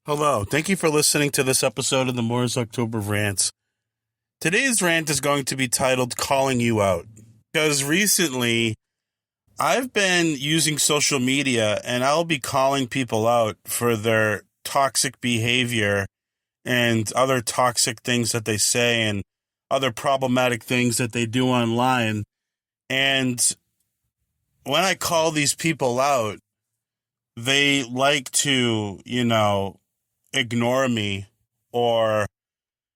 Hello, thank you for listening to this episode of the Moore's October Rants. Today's rant is going to be titled Calling You Out. Because recently, I've been using social media and I'll be calling people out for their toxic behavior and other toxic things that they say and other problematic things that they do online. And when I call these people out, they like to, ignore me, or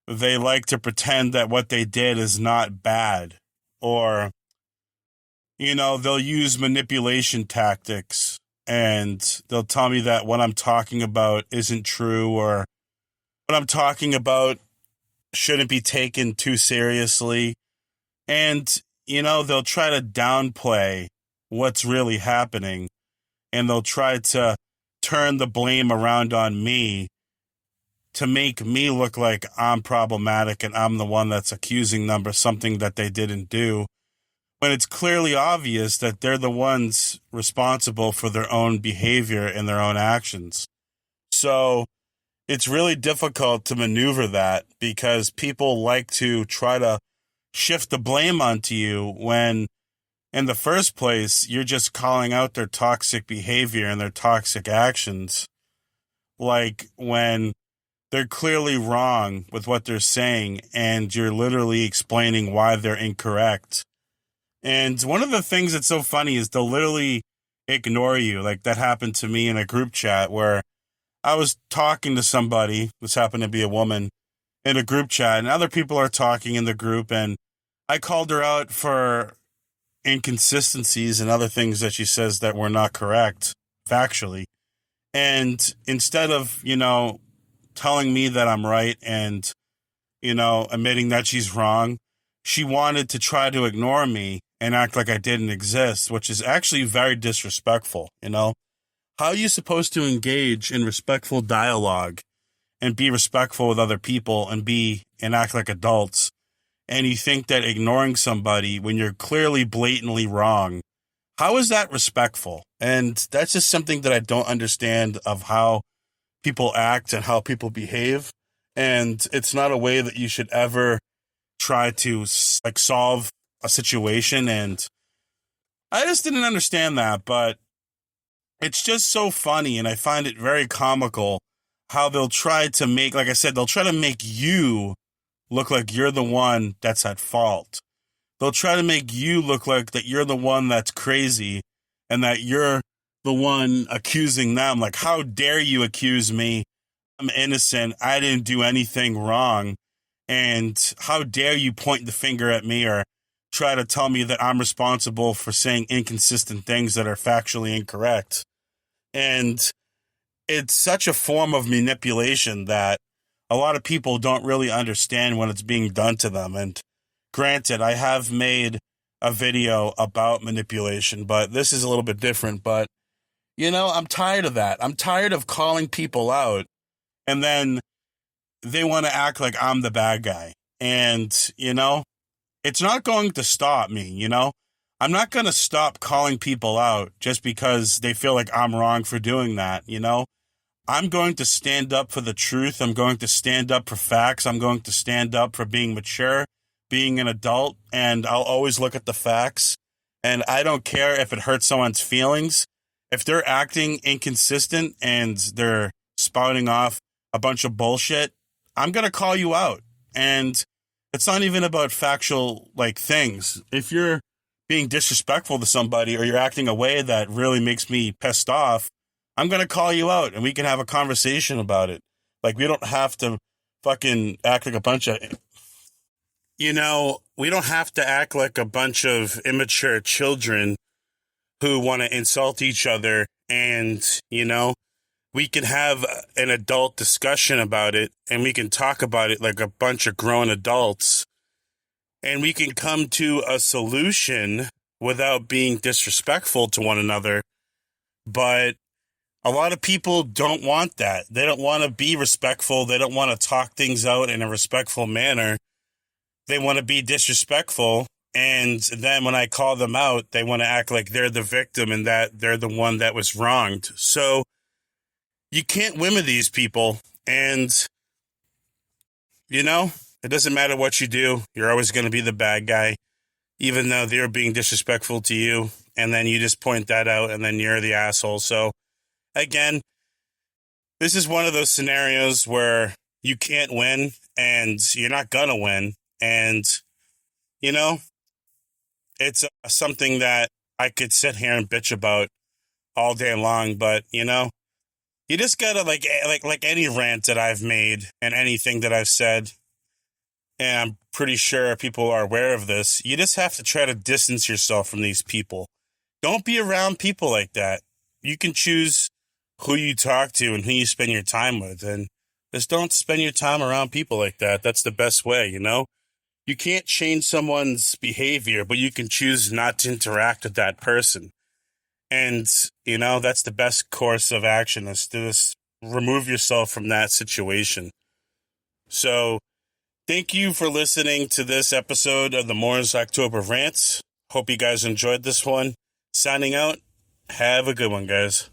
they like to pretend that what they did is not bad, or, they'll use manipulation tactics and they'll tell me that what I'm talking about isn't true, or what I'm talking about shouldn't be taken too seriously. And, they'll try to downplay what's really happening, and they'll try to turn the blame around on me to make me look like I'm problematic and I'm the one that's accusing them of something that they didn't do, when it's clearly obvious that they're the ones responsible for their own behavior and their own actions. So it's really difficult to maneuver that, because people like to try to shift the blame onto you when in the first place you're just calling out their toxic behavior and their toxic actions. Like when they're clearly wrong with what they're saying and you're literally explaining why they're incorrect. And one of the things that's so funny is they'll literally ignore you. Like that happened to me in a group chat where I was talking to somebody, this happened to be a woman, in a group chat, and other people are talking in the group, and I called her out for inconsistencies and other things that she says that were not correct factually. And instead of, telling me that I'm right and, admitting that she's wrong, she wanted to try to ignore me and act like I didn't exist, which is actually very disrespectful. How are you supposed to engage in respectful dialogue and be respectful with other people and act like adults? And you think that ignoring somebody when you're clearly blatantly wrong, how is that respectful? And that's just something that I don't understand of how people act and how people behave. And it's not a way that you should ever try to solve a situation. And I just didn't understand that, but it's just so funny. And I find it very comical how they'll try to make, like I said, they'll try to make you look like you're the one that's at fault. They'll try to make you look like that you're the one that's crazy and that you're the one accusing them. Like, how dare you accuse me? I'm innocent. I didn't do anything wrong. And how dare you point the finger at me or try to tell me that I'm responsible for saying inconsistent things that are factually incorrect. And it's such a form of manipulation that a lot of people don't really understand when it's being done to them. And granted, I have made a video about manipulation, but this is a little bit different. But, I'm tired of that. I'm tired of calling people out and then they want to act like I'm the bad guy. And, it's not going to stop me, I'm not going to stop calling people out just because they feel like I'm wrong for doing that, I'm going to stand up for the truth. I'm going to stand up for facts. I'm going to stand up for being mature, being an adult, and I'll always look at the facts. And I don't care if it hurts someone's feelings. If they're acting inconsistent and they're spouting off a bunch of bullshit, I'm going to call you out. And it's not even about factual things. If you're being disrespectful to somebody or you're acting a way that really makes me pissed off, I'm going to call you out and we can have a conversation about it. We don't have to fucking act like a bunch of, we don't have to act like a bunch of immature children who want to insult each other. And, we can have an adult discussion about it and we can talk about it like a bunch of grown adults. And we can come to a solution without being disrespectful to one another. But a lot of people don't want that. They don't want to be respectful. They don't want to talk things out in a respectful manner. They want to be disrespectful. And then when I call them out, they want to act like they're the victim and that they're the one that was wronged. So you can't win with these people. And, it doesn't matter what you do. You're always going to be the bad guy, even though they're being disrespectful to you. And then you just point that out, and then you're the asshole. So, again, this is one of those scenarios where you can't win, and you're not going to win. And, it's something that I could sit here and bitch about all day long. But, you just gotta, like any rant that I've made and anything that I've said, and I'm pretty sure people are aware of this, you just have to try to distance yourself from these people. Don't be around people like that. You can choose who you talk to and who you spend your time with, and just don't spend your time around people like that. That's the best way, You can't change someone's behavior, but you can choose not to interact with that person. And, that's the best course of action, is to just remove yourself from that situation. So, thank you for listening to this episode of the Morris October Rants. Hope you guys enjoyed this one. Signing out. Have a good one, guys.